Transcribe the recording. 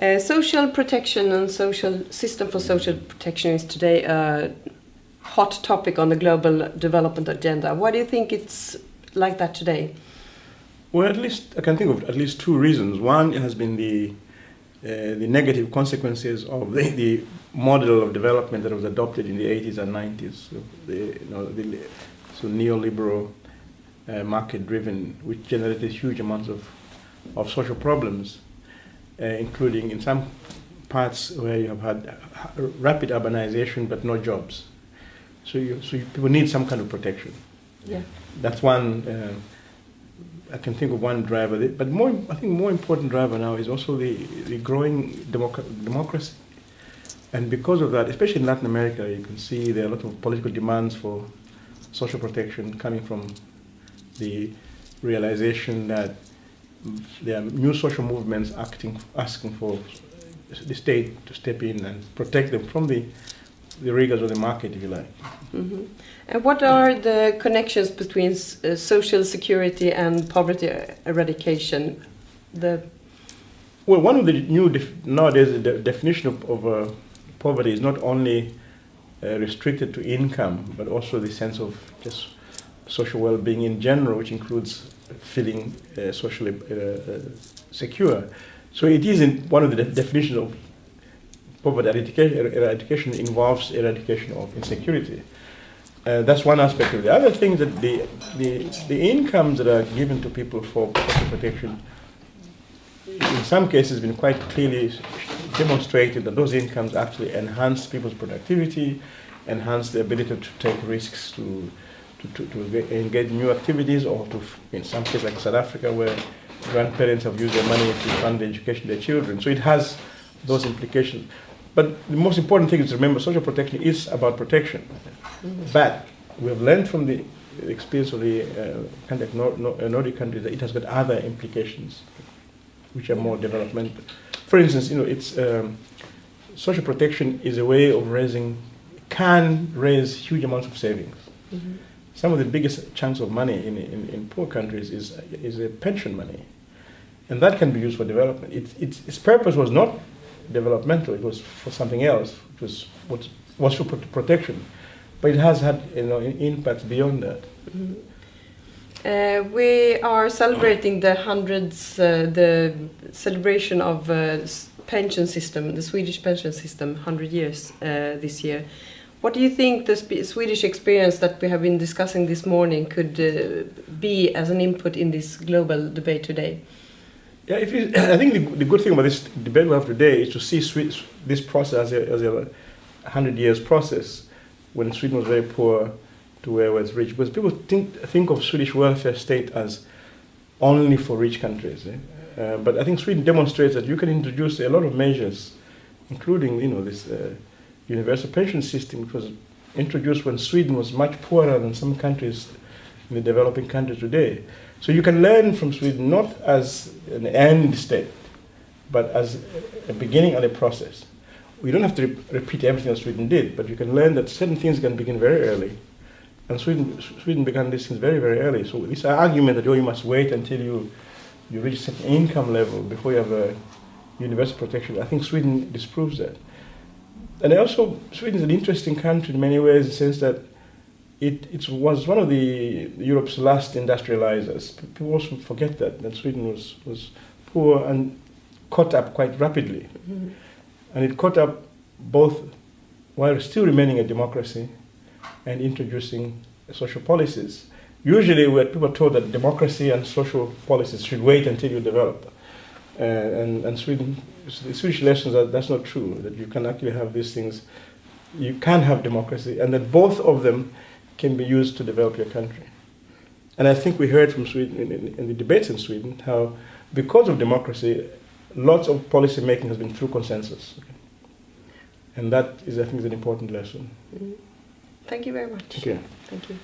Social protection and social system for social protection is today a hot topic on the global development agenda. Why do you think it's like that today? Well, at least I can think of at least two reasons. One has been the negative consequences of the model of development that was adopted in the 80s and 90s. So neoliberal, market-driven, which generated huge amounts of social problems, including in some parts where you have had rapid urbanization but no jobs. So people need some kind of protection. Yeah. That's one. I can think of one driver, but I think more important driver now is also the growing democracy. And because of that, especially in Latin America, you can see there are a lot of political demands for social protection coming from the realization that there are new social movements asking for the state to step in and protect them from the rigors of the market, if you like. Mm-hmm. And what are the connections between social security and poverty eradication? Well, one of the new nowadays the definition of poverty is not only restricted to income, but also the sense of just social well-being in general, which includes feeling socially secure. So it is one of the definitions of poverty eradication involves eradication of insecurity. That's one aspect of it. The other thing is that the incomes that are given to people for social protection, in some cases, have been quite clearly demonstrated that those incomes actually enhance people's productivity, enhance the ability to take risks, to engage in new activities, or to, in some cases like South Africa, where grandparents have used their money to fund the education of their children. So it has those implications. But the most important thing is to remember social protection is about protection. Mm-hmm. But we have learned from the experience of the Nordic countries that it has got other implications, which are more developmental. For instance, it's social protection is a way of can raise huge amounts of savings. Mm-hmm. Some of the biggest chunks of money in poor countries is pension money, and that can be used for development. Its purpose was not developmental; it was for something else. It was for protection, but it has had impacts beyond that. Mm-hmm. We are celebrating the celebration of pension system, the Swedish pension system, 100 years this year. What do you think the Swedish experience that we have been discussing this morning could be as an input in this global debate today? Yeah, I think the good thing about this debate we have today is to see this process as a 100 years process, when Sweden was very poor to where it was rich. Because people think of Swedish welfare state as only for rich countries. But I think Sweden demonstrates that you can introduce a lot of measures, including this universal pension system, which was introduced when Sweden was much poorer than some countries in the developing countries today. So you can learn from Sweden not as an end state, but as a beginning and a process. We don't have to repeat everything that Sweden did, but you can learn that certain things can begin very early. And Sweden began these things very, very early. So this argument that you must wait until you reach a certain income level before you have a universal protection, I think Sweden disproves that. And also, Sweden is an interesting country in many ways, in the sense that it was one of Europe's last industrializers. People also forget that Sweden was poor and caught up quite rapidly. Mm-hmm. And it caught up both while still remaining a democracy and introducing social policies. Usually, people are told that democracy and social policies should wait until you develop. And the Swedish lessons that's not true, that you can actually have these things. You can have democracy, and that both of them can be used to develop your country. And I think we heard from Sweden in the debates in Sweden how, because of democracy, lots of policy making has been through consensus. Okay? And that is, I think, is an important lesson. Mm-hmm. Thank you very much. Okay. Thank you.